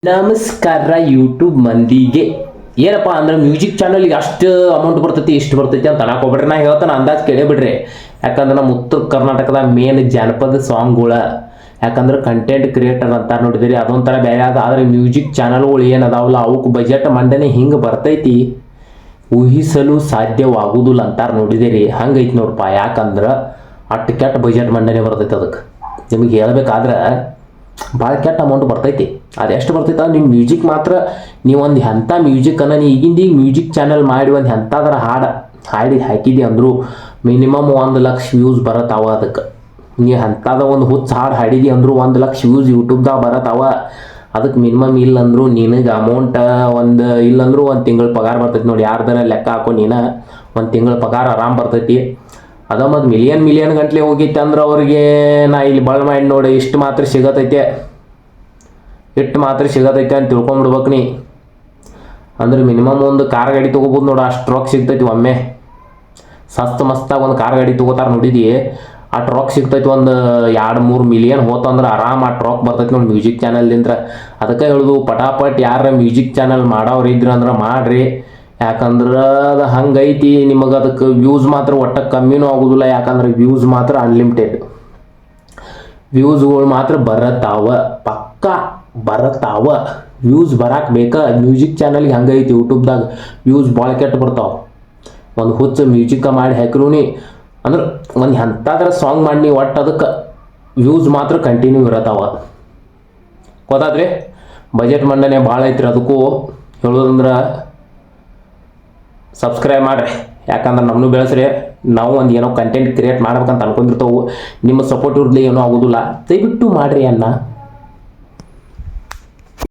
ನಮಸ್ಕಾರ ಯೂಟ್ಯೂಬ್ ಮಂದಿಗೆ ಏನಪ್ಪ ಅಂದ್ರೆ ಮ್ಯೂಸಿಕ್ ಚಾನಲ್ಗೆ ಅಷ್ಟು ಅಮೌಂಟ್ ಬರ್ತೈತಿ ಇಷ್ಟು ಬರ್ತೈತಿ ಅಂತ ಅನ್ನಕ್ಕೆ ಹೋಗ್ಬಿಡ್ರಿ. ನಾ ಹೇಳ್ತಾನೆ ಅಂದಾಜು ಕೇಳೇ ಬಿಡ್ರಿ. ಯಾಕಂದ್ರೆ ನಮ್ಮ ಉತ್ತರ ಕರ್ನಾಟಕದ ಮೇನ್ ಜಾನಪದ ಸಾಂಗ್ಗಳ ಯಾಕಂದ್ರೆ ಕಂಟೆಂಟ್ ಕ್ರಿಯೇಟರ್ ಅಂತ ನೋಡಿದಿರಿ ಅದೊಂಥರ ಬೇರೆ ಅದ. ಆದರೆ ಮ್ಯೂಸಿಕ್ ಚಾನಲ್ಗಳು ಏನದಾವಲ್ಲ ಅವಕ್ಕೆ ಬಜೆಟ್ ಮಂಡನೆ ಹಿಂಗೆ ಬರ್ತೈತಿ ಊಹಿಸಲು ಸಾಧ್ಯವಾಗುವುದಿಲ್ಲ ಅಂತಾರೆ ನೋಡಿದಿರಿ. ಹಂಗೈತಿ ನೋಡಪ್ಪ. ಯಾಕಂದ್ರೆ ಅಷ್ಟು ಕೆಟ್ಟ ಬಜೆಟ್ ಮಂಡನೆ ಬರ್ತೈತಿ. ಅದಕ್ಕೆ ನಿಮಗೆ ಹೇಳ್ಬೇಕಾದ್ರೆ ಭಾಳ ಕೆಟ್ಟ ಅಮೌಂಟ್ ಬರ್ತೈತಿ. ಅದು ಎಷ್ಟು ಬರ್ತೈತೆ ನಿಮ್ಮ ಮ್ಯೂಸಿಕ್ ಮಾತ್ರ ನೀವು ಒಂದು ಎಂಥ ಮ್ಯೂಸಿಕನ್ನು ಈಗಿಂದ ಈಗ ಮ್ಯೂಸಿಕ್ ಚಾನಲ್ ಮಾಡಿ ಒಂದು ಎಂಥದ್ರ ಹಾಡಿ ಹಾಕಿದಿ ಅಂದರೂ ಮಿನಿಮಮ್ 1,00,000 ವ್ಯೂಸ್ ಬರತ್ತಾವ. ಅದಕ್ಕೆ ನೀವು ಎಂಥದ ಒಂದು ಹುಚ್ಚ ಹಾಡು ಹಾಡಿದಿ ಅಂದರೂ 1,00,000 ವ್ಯೂಸ್ ಯೂಟ್ಯೂಬ್ದಾಗ ಬರತ್ತಾವ. ಅದಕ್ಕೆ ಮಿನಿಮಮ್ ಇಲ್ಲಂದ್ರು ನಿನಗೆ ಅಮೌಂಟ್ ಒಂದು ಇಲ್ಲಂದ್ರೂ ಒಂದು ತಿಂಗಳ ಪಗಾರ ಬರ್ತೈತಿ ನೋಡಿ. ಯಾರ್ದಾರ ಲೆಕ್ಕ ಹಾಕೋ ನೀನು ಒಂದು ತಿಂಗಳ ಪಗಾರ ಆರಾಮ್ ಬರ್ತೈತಿ. ಅದ ಮತ್ತು ಮಿಲಿಯನ್ ಗಂಟ್ಲೆ ಹೋಗೈತೆ ಅಂದ್ರೆ ಅವ್ರಿಗೆ ನಾ ಇಲ್ಲಿ ಬಳ್ ಮಾಡಿ ನೋಡಿ ಇಷ್ಟು ಮಾತ್ರ ಸಿಗತೈತೆ ಅಂತ ತಿಳ್ಕೊಂಬಿಡ್ಬೇಕು ನೀ. ಅಂದ್ರೆ ಮಿನಿಮಮ್ ಒಂದು ಕಾರ್ ಗಾಡಿ ತೊಗೋಬೋದು ನೋಡು ಅಷ್ಟು ರೊಕ್ಕ ಸಿಗ್ತೈತಿ ಒಮ್ಮೆ. ಮಸ್ತಾಗಿ ಒಂದು ಕಾರ್ ಗಾಡಿ ತೊಗೋತಾರೆ ನೋಡಿದಿ ಅಷ್ಟು ರೊಕ್ಕ ಸಿಗ್ತೈತಿ. ಒಂದು 2-3 ಮಿಲಿಯನ್ ಹೋತಂದ್ರೆ ಆರಾಮ್ ಅಷ್ಟು ರೊಕ್ಕ ಬರ್ತೈತಿ ನೋಡಿ ಮ್ಯೂಸಿಕ್ ಚಾನಲ್ದಿಂದ. ಅದಕ್ಕೆ ಹೇಳುದು ಪಟಾಪಟ್ ಯಾರ ಮ್ಯೂಸಿಕ್ ಚಾನಲ್ ಮಾಡೋರು ಇದ್ರೆ ಅಂದ್ರೆ ಮಾಡ್ರಿ. ಯಾಕಂದ್ರೆ ಅದು ಹಂಗೈತಿ. ನಿಮಗೆ ಅದಕ್ಕೆ ವ್ಯೂಸ್ ಮಾತ್ರ ಒಟ್ಟ ಕಮ್ಮಿನೂ ಆಗೋದಿಲ್ಲ. ಯಾಕಂದ್ರೆ ವ್ಯೂಸ್ ಮಾತ್ರ ಅನ್ಲಿಮಿಟೆಡ್ ವ್ಯೂಸ್ಗಳು ಮಾತ್ರ ಬರತ್ತಾವ, ಪಕ್ಕ ಬರತ್ತಾವ. ವ್ಯೂಸ್ ಬರಕ್ಕೆ ಬೇಕಾ ಮ್ಯೂಸಿಕ್ ಚಾನಲ್ಗೆ ಹಂಗೈತಿ. ಯೂಟ್ಯೂಬ್ದಾಗ ವ್ಯೂಸ್ ಭಾಳ ಕೆಟ್ಟ ಬರ್ತಾವೆ. ಒಂದು ಹುಚ್ಚ ಮ್ಯೂಸಿಕ ಮಾಡಿ ಹಾಕಿರೂ ಅಂದ್ರೆ ಒಂದು ಎಂಥದ್ರ ಸಾಂಗ್ ಮಾಡಿ ಒಟ್ಟು ಅದಕ್ಕೆ ವ್ಯೂಸ್ ಮಾತ್ರ ಕಂಟಿನ್ಯೂ ಇರತ್ತಾವ. ಗೊತ್ತಾದ್ರಿ ಬಜೆಟ್ ಮಂಡನೆ ಭಾಳ ಐತ್ರಿ. ಅದಕ್ಕೂ ಹೇಳೋದಂದ್ರೆ ಸಬ್ಸ್ಕ್ರೈಬ್ ಮಾಡಿರಿ. ಯಾಕಂದ್ರೆ ನಮ್ಮನ್ನು ಬೆಳೆಸ್ರಿ. ನಾವು ಒಂದು ಏನೋ ಕಂಟೆಂಟ್ ಕ್ರಿಯೇಟ್ ಮಾಡ್ಬೇಕಂತ ಅನ್ಕೊಂಡಿರ್ತೇವೆ. ನಿಮ್ಮ ಸಪೋರ್ಟ್ ಇರಲಿ ಏನೂ ಆಗೋದಿಲ್ಲ. ದಯವಿಟ್ಟು ಮಾಡಿರಿ ಅಣ್ಣ.